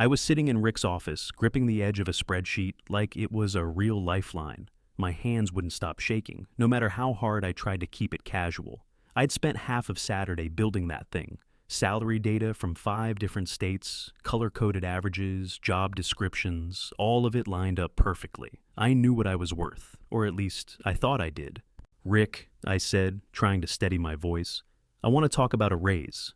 I was sitting in Rick's office, gripping the edge of a spreadsheet like it was a real lifeline. My hands wouldn't stop shaking, no matter how hard I tried to keep it casual. I'd spent half of Saturday building that thing. Salary data from 5 different states, color-coded averages, job descriptions, all of it lined up perfectly. I knew what I was worth, or at least I thought I did. "Rick," I said, trying to steady my voice, "I want to talk about a raise.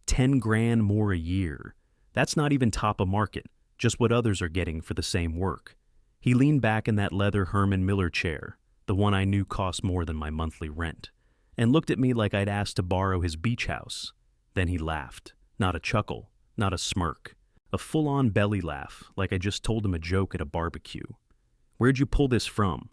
10 grand more a year. That's not even top of market, just what others are getting for the same work." He leaned back in that leather Herman Miller chair, the one I knew cost more than my monthly rent, and looked at me like I'd asked to borrow his beach house. Then he laughed. Not a chuckle, not a smirk. A full-on belly laugh, like I just told him a joke at a barbecue. "Where'd you pull this from?"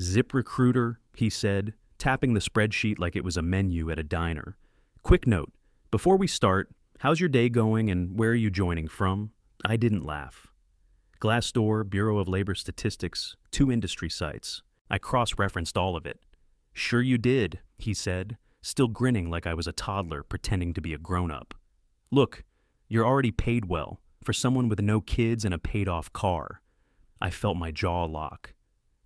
"ZipRecruiter," he said, tapping the spreadsheet like it was a menu at a diner. "Quick note, before we start, how's your day going and where are you joining from?" I didn't laugh. Glassdoor, Bureau of Labor Statistics, 2 industry sites. I cross-referenced all of it. "Sure you did," he said, still grinning like I was a toddler pretending to be a grown-up. "Look, you're already paid well, for someone with no kids and a paid-off car." I felt my jaw lock.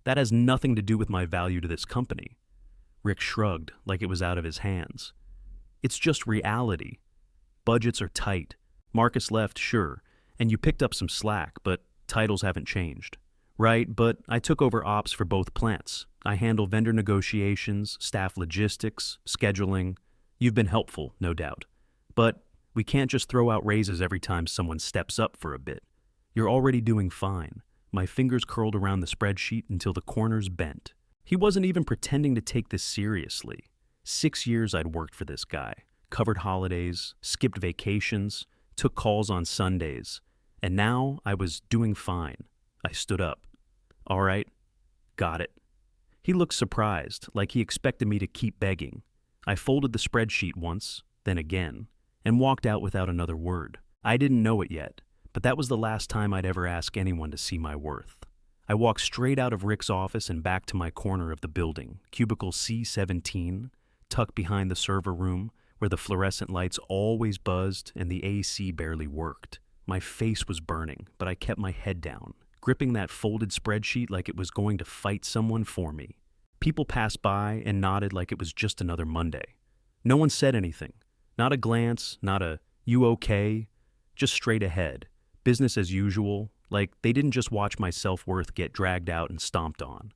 "That has nothing to do with my value to this company." Rick shrugged like it was out of his hands. "It's just reality. Budgets are tight. Marcus left, sure, and you picked up some slack, but titles haven't changed." "Right, but I took over ops for both plants. I handle vendor negotiations, staff logistics, scheduling. You've been helpful, no doubt. But we can't just throw out raises every time someone steps up for a bit. You're already doing fine." My fingers curled around the spreadsheet until the corners bent. He wasn't even pretending to take this seriously. 6 years I'd worked for this guy, covered holidays, skipped vacations, took calls on Sundays, and now I was doing fine. I stood up. "All right, got it." He looked surprised, like he expected me to keep begging. I folded the spreadsheet once, then again, and walked out without another word. I didn't know it yet, but that was the last time I'd ever ask anyone to see my worth. I walked straight out of Rick's office and back to my corner of the building, cubicle C17, tucked behind the server room, where the fluorescent lights always buzzed and the AC barely worked. My face was burning, but I kept my head down, gripping that folded spreadsheet like it was going to fight someone for me. People passed by and nodded like it was just another Monday. No one said anything. Not a glance, not a "you okay?" Just straight ahead. Business as usual, like they didn't just watch my self-worth get dragged out and stomped on.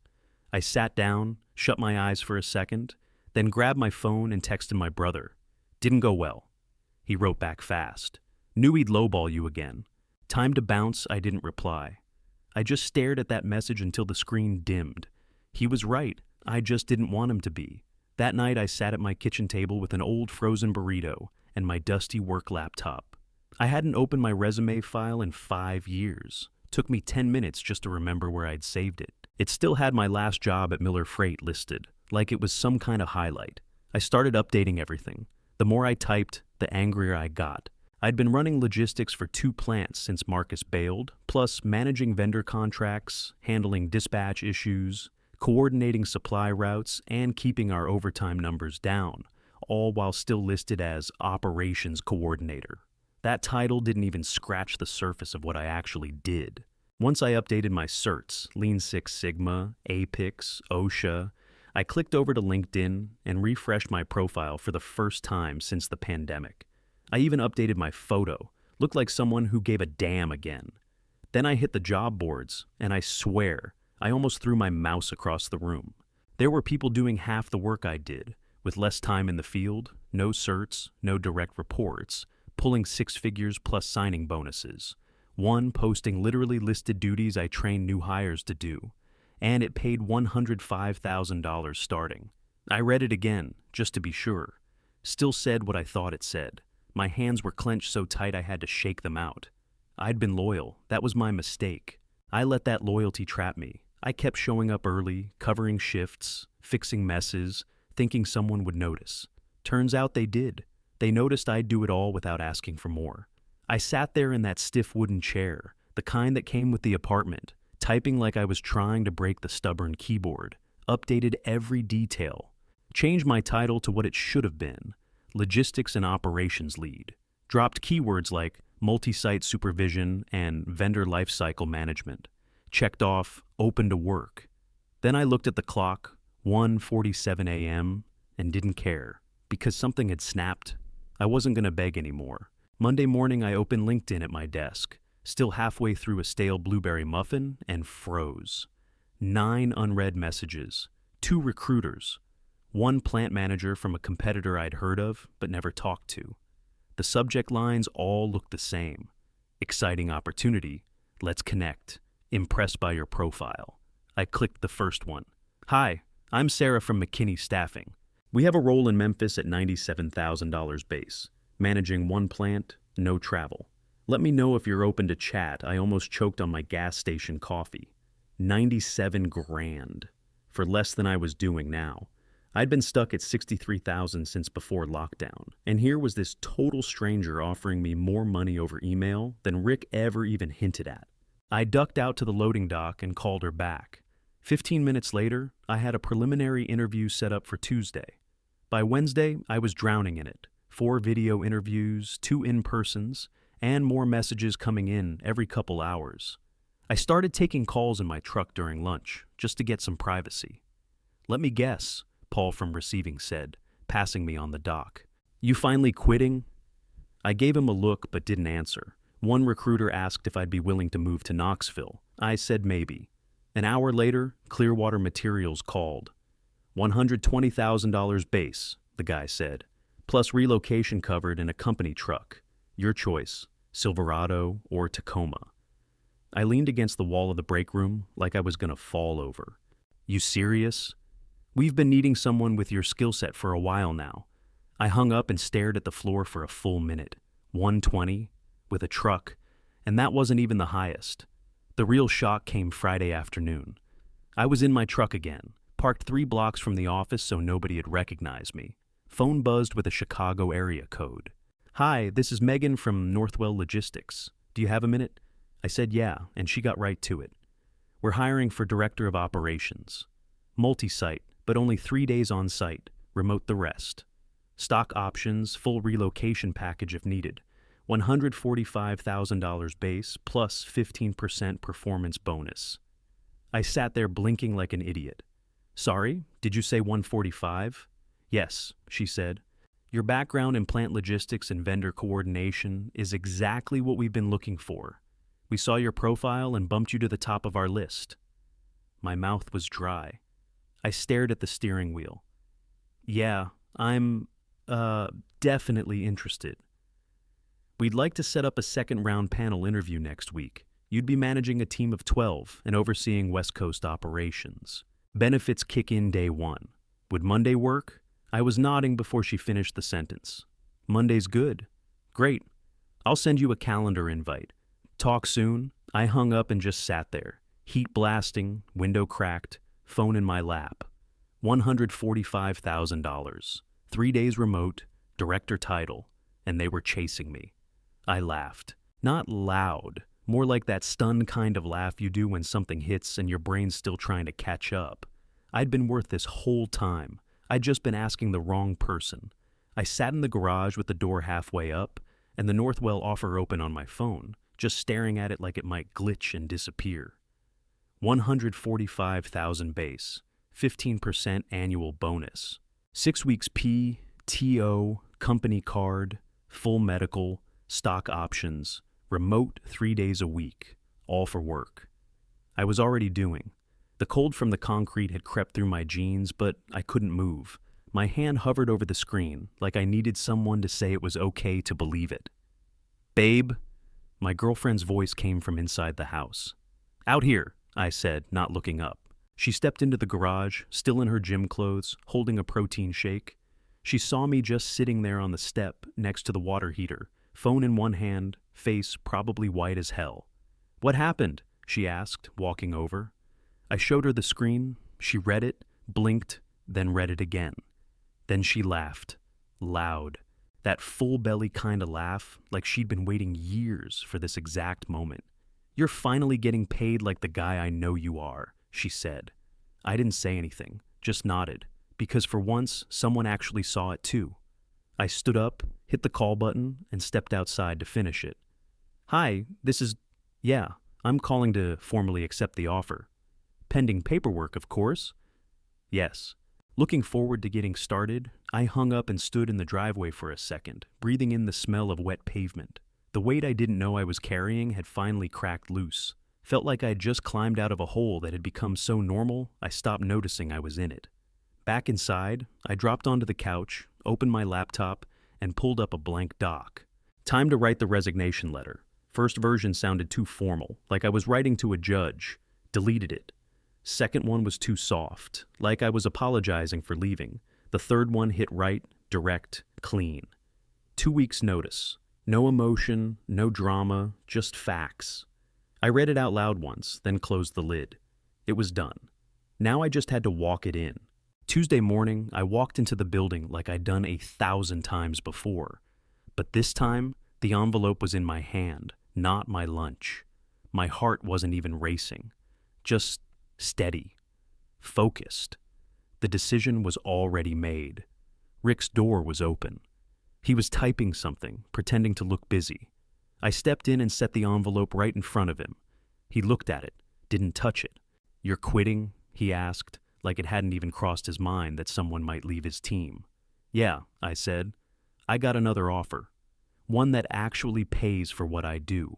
I sat down, shut my eyes for a second, then grabbed my phone and texted my brother. "Didn't go well." He wrote back fast. "Knew he'd lowball you again." Time to bounce, I didn't reply. I just stared at that message until the screen dimmed. He was right. I just didn't want him to be. That night I sat at my kitchen table with an old frozen burrito and my dusty work laptop. I hadn't opened my resume file in 5 years. Took me 10 minutes just to remember where I'd saved it. It still had my last job at Miller Freight listed, like it was some kind of highlight. I started updating everything. The more I typed, the angrier I got. I'd been running logistics for 2 plants since Marcus bailed, plus managing vendor contracts, handling dispatch issues, coordinating supply routes, and keeping our overtime numbers down, all while still listed as operations coordinator. That title didn't even scratch the surface of what I actually did. Once I updated my certs, Lean Six Sigma, APIX, OSHA, I clicked over to LinkedIn and refreshed my profile for the first time since the pandemic. I even updated my photo, looked like someone who gave a damn again. Then I hit the job boards, and I swear, I almost threw my mouse across the room. There were people doing half the work I did, with less time in the field, no certs, no direct reports, pulling 6 figures plus signing bonuses. One posting literally listed duties I trained new hires to do, and it paid $105,000 starting. I read it again, just to be sure. Still said what I thought it said. My hands were clenched so tight I had to shake them out. I'd been loyal. That was my mistake. I let that loyalty trap me. I kept showing up early, covering shifts, fixing messes, thinking someone would notice. Turns out they did. They noticed I'd do it all without asking for more. I sat there in that stiff wooden chair, the kind that came with the apartment, typing like I was trying to break the stubborn keyboard, updated every detail, changed my title to what it should have been, logistics and operations lead, dropped keywords like multi-site supervision, and vendor lifecycle management. Checked off, open to work. Then I looked at the clock, 1:47 a.m., and didn't care, because something had snapped. I wasn't going to beg anymore. Monday morning, I opened LinkedIn at my desk, still halfway through a stale blueberry muffin, and froze. 9 unread messages, 2 recruiters, 1 plant manager from a competitor I'd heard of but never talked to. The subject lines all looked the same. Exciting opportunity. Let's connect. Impressed by your profile. I clicked the first one. Hi, I'm Sarah from McKinney Staffing. We have a role in Memphis at $97,000 base. Managing 1 plant, no travel. Let me know if you're open to chat. I almost choked on my gas station coffee. 97 grand. For less than I was doing now. I'd been stuck at 63,000 since before lockdown, and here was this total stranger offering me more money over email than Rick ever even hinted at. I ducked out to the loading dock and called her back. 15 minutes later, I had a preliminary interview set up for Tuesday. By Wednesday, I was drowning in it. 4 video interviews, 2 in-persons, and more messages coming in every couple hours. I started taking calls in my truck during lunch, just to get some privacy. Let me guess, Paul from receiving said, passing me on the dock. You finally quitting? I gave him a look but didn't answer. One recruiter asked if I'd be willing to move to Knoxville. I said maybe. An hour later, Clearwater Materials called. $120,000 base, the guy said, plus relocation covered in a company truck. Your choice, Silverado or Tacoma. I leaned against the wall of the break room like I was going to fall over. You serious? We've been needing someone with your skill set for a while now. I hung up and stared at the floor for a full minute. 120, with a truck, and that wasn't even the highest. The real shock came Friday afternoon. I was in my truck again, parked 3 blocks from the office so nobody had recognized me. Phone buzzed with a Chicago area code. Hi, this is Megan from Northwell Logistics. Do you have a minute? I said yeah, and she got right to it. We're hiring for Director of Operations. Multi-site, but only 3 days on site, remote the rest. Stock options, full relocation package if needed. $145,000 base plus 15% performance bonus. I sat there blinking like an idiot. Sorry, did you say 145? Yes, she said. Your background in plant logistics and vendor coordination is exactly what we've been looking for. We saw your profile and bumped you to the top of our list. My mouth was dry. I stared at the steering wheel. Yeah, I'm, definitely interested. We'd like to set up a second-round panel interview next week. You'd be managing a team of 12 and overseeing West Coast operations. Benefits kick in day 1. Would Monday work? I was nodding before she finished the sentence. Monday's good. Great. I'll send you a calendar invite. Talk soon. I hung up and just sat there. Heat blasting, window cracked, phone in my lap. $145,000. 3 days remote, director title, and they were chasing me. I laughed. Not loud, more like that stunned kind of laugh you do when something hits and your brain's still trying to catch up. I'd been worth this whole time. I'd just been asking the wrong person. I sat in the garage with the door halfway up and the Northwell offer open on my phone, just staring at it like it might glitch and disappear. 145,000 base, 15% annual bonus, 6 weeks P, TO, company card, full medical, stock options, remote 3 days a week, all for work. I was already doing. The cold from the concrete had crept through my jeans, but I couldn't move. My hand hovered over the screen, like I needed someone to say it was okay to believe it. Babe? My girlfriend's voice came from inside the house. Out here, I said, not looking up. She stepped into the garage, still in her gym clothes, holding a protein shake. She saw me just sitting there on the step next to the water heater, phone in one hand, face probably white as hell. What happened? She asked, walking over. I showed her the screen. She read it, blinked, then read it again. Then she laughed, loud. That full belly kind of laugh, like she'd been waiting years for this exact moment. You're finally getting paid like the guy I know you are, she said. I didn't say anything, just nodded, because for once, someone actually saw it too. I stood up, hit the call button, and stepped outside to finish it. Hi, this is. Yeah, I'm calling to formally accept the offer. Pending paperwork, of course. Yes. Looking forward to getting started, I hung up and stood in the driveway for a second, breathing in the smell of wet pavement. The weight I didn't know I was carrying had finally cracked loose. Felt like I'd just climbed out of a hole that had become so normal I stopped noticing I was in it. Back inside, I dropped onto the couch, opened my laptop, and pulled up a blank doc. Time to write the resignation letter. First version sounded too formal, like I was writing to a judge. Deleted it. Second one was too soft, like I was apologizing for leaving. The third one hit right, direct, clean. 2 weeks notice. No emotion, no drama, just facts. I read it out loud once, then closed the lid. It was done. Now I just had to walk it in. Tuesday morning, I walked into the building like I'd done 1,000 times before. But this time, the envelope was in my hand, not my lunch. My heart wasn't even racing. Just steady. Focused. The decision was already made. Rick's door was open. He was typing something, pretending to look busy. I stepped in and set the envelope right in front of him. He looked at it, didn't touch it. "You're quitting?" he asked, like it hadn't even crossed his mind that someone might leave his team. "Yeah," I said. "I got another offer. One that actually pays for what I do."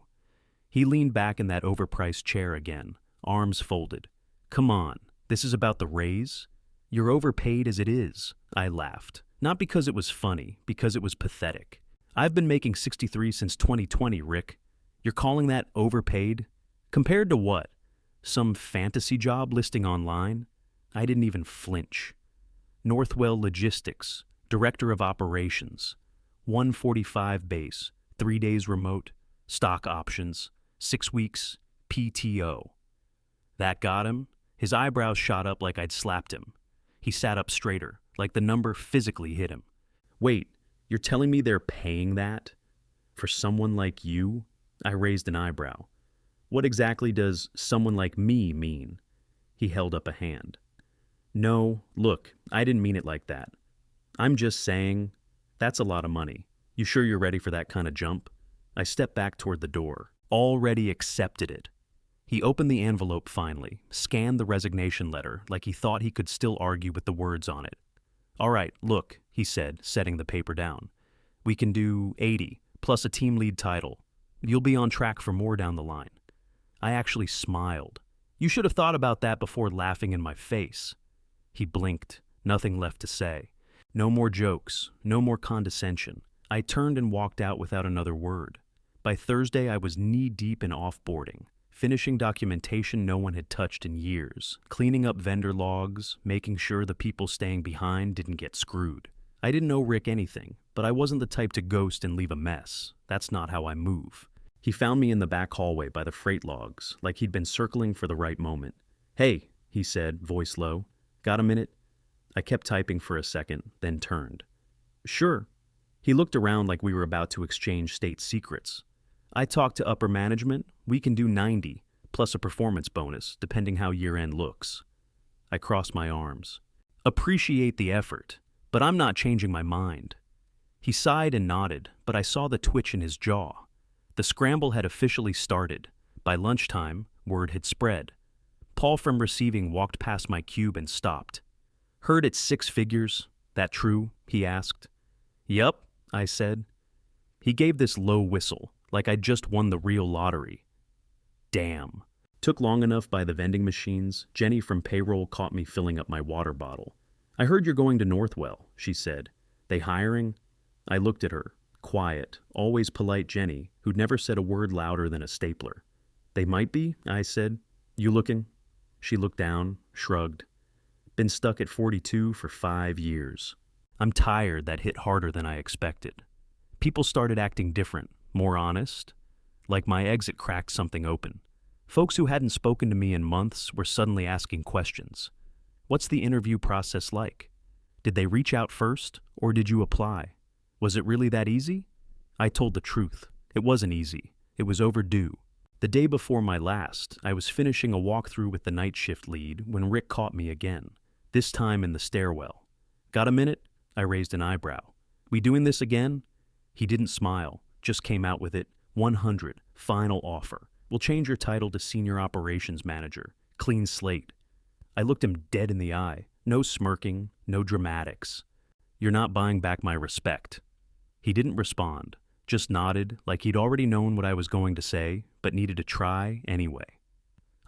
He leaned back in that overpriced chair again, arms folded. "Come on, this is about the raise? You're overpaid as it is," I laughed. Not because it was funny, because it was pathetic. "I've been making 63 since 2020, Rick. You're calling that overpaid? Compared to what? Some fantasy job listing online?" I didn't even flinch. Northwell Logistics, Director of Operations. 145 base, 3 days remote, stock options, 6 weeks, PTO. That got him. His eyebrows shot up like I'd slapped him. He sat up straighter, like the number physically hit him. "Wait, you're telling me they're paying that? For someone like you?" I raised an eyebrow. "What exactly does someone like me mean?" He held up a hand. "No, look, I didn't mean it like that. I'm just saying, that's a lot of money. You sure you're ready for that kind of jump?" I stepped back toward the door. Already accepted it. He opened the envelope finally, scanned the resignation letter like he thought he could still argue with the words on it. "All right, look," he said, setting the paper down. "We can do 80, plus a team lead title. You'll be on track for more down the line." I actually smiled. "You should have thought about that before laughing in my face." He blinked, nothing left to say. No more jokes, no more condescension. I turned and walked out without another word. By Thursday, I was knee-deep in offboarding, finishing documentation no one had touched in years, cleaning up vendor logs, making sure the people staying behind didn't get screwed. I didn't owe Rick anything, but I wasn't the type to ghost and leave a mess. That's not how I move. He found me in the back hallway by the freight logs, like he'd been circling for the right moment. "Hey," he said, voice low. "Got a minute?" I kept typing for a second, then turned. "Sure." He looked around like we were about to exchange state secrets. "I talked to upper management. We can do 90, plus a performance bonus, depending how year-end looks." I crossed my arms. "Appreciate the effort, but I'm not changing my mind." He sighed and nodded, but I saw the twitch in his jaw. The scramble had officially started. By lunchtime, word had spread. Paul from receiving walked past my cube and stopped. "Heard it's 6 figures. That true?" he asked. "Yup," I said. He gave this low whistle, like I'd just won the real lottery. Damn. Took long enough by the vending machines. Jenny from payroll caught me filling up my water bottle. "I heard you're going to Northwell," she said. "They hiring?" I looked at her. Quiet, always polite Jenny, who'd never said a word louder than a stapler. "They might be," I said. "You looking?" She looked down, shrugged. "Been stuck at 42 for 5 years. I'm tired." That hit harder than I expected. People started acting different, more honest. Like my exit cracked something open. Folks who hadn't spoken to me in months were suddenly asking questions. "What's the interview process like? Did they reach out first, or did you apply? Was it really that easy?" I told the truth. It wasn't easy. It was overdue. The day before my last, I was finishing a walkthrough with the night shift lead when Rick caught me again, this time in the stairwell. "Got a minute?" I raised an eyebrow. "We doing this again?" He didn't smile, just came out with it. 100, Final offer. We'll change your title to Senior Operations Manager. Clean slate. I looked him dead in the eye. No smirking, no dramatics. You're not buying back my respect. He didn't respond, just nodded like he'd already known what I was going to say, but needed to try anyway.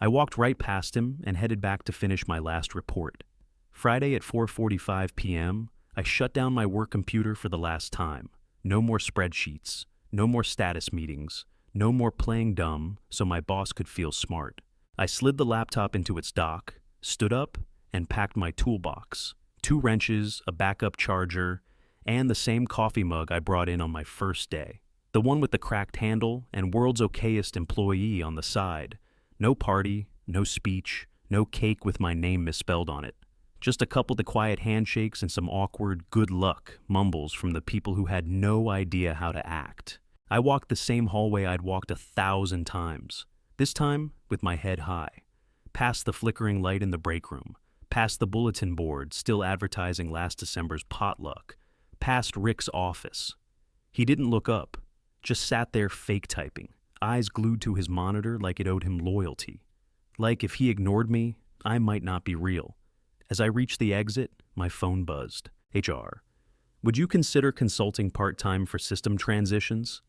I walked right past him and headed back to finish my last report. Friday at 4:45 p.m., I shut down my work computer for the last time. No more spreadsheets, no more status meetings, no more playing dumb so my boss could feel smart. I slid the laptop into its dock, stood up, and packed my toolbox. 2 wrenches, a backup charger, and the same coffee mug I brought in on my first day. The one with the cracked handle and world's okayest employee on the side. No party, no speech, no cake with my name misspelled on it. Just a couple of quiet handshakes and some awkward good luck mumbles from the people who had no idea how to act. I walked the same hallway I'd walked 1,000 times, this time with my head high. Past the flickering light in the break room, past the bulletin board still advertising last December's potluck, past Rick's office. He didn't look up, just sat there fake typing, eyes glued to his monitor like it owed him loyalty. Like if he ignored me, I might not be real. As I reached the exit, my phone buzzed. HR. Would you consider consulting part-time for system transitions?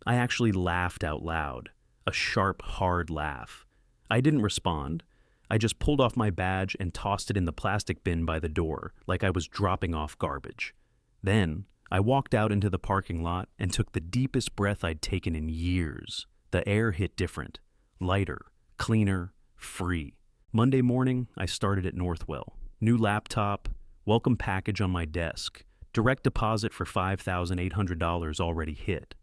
I actually laughed out loud, a sharp, hard laugh. I didn't respond. I just pulled off my badge and tossed it in the plastic bin by the door, like I was dropping off garbage. Then, I walked out into the parking lot and took the deepest breath I'd taken in years. The air hit different, lighter, cleaner, free. Monday morning, I started at Northwell. New laptop, welcome package on my desk, direct deposit for $5,800 already hit.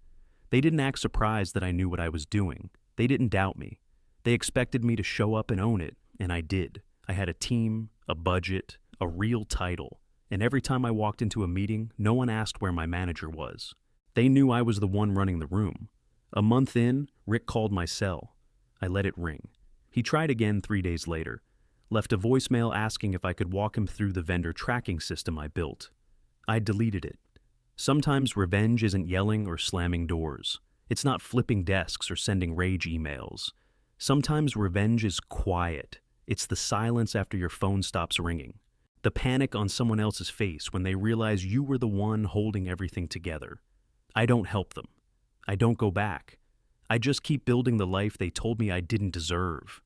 They didn't act surprised that I knew what I was doing. They didn't doubt me. They expected me to show up and own it, and I did. I had a team, a budget, a real title, and every time I walked into a meeting, no one asked where my manager was. They knew I was the one running the room. A month in, Rick called my cell. I let it ring. He tried again 3 days later, left a voicemail asking if I could walk him through the vendor tracking system I built. I deleted it. Sometimes revenge isn't yelling or slamming doors. It's not flipping desks or sending rage emails. Sometimes revenge is quiet. It's the silence after your phone stops ringing. The panic on someone else's face when they realize you were the one holding everything together. I don't help them. I don't go back. I just keep building the life they told me I didn't deserve.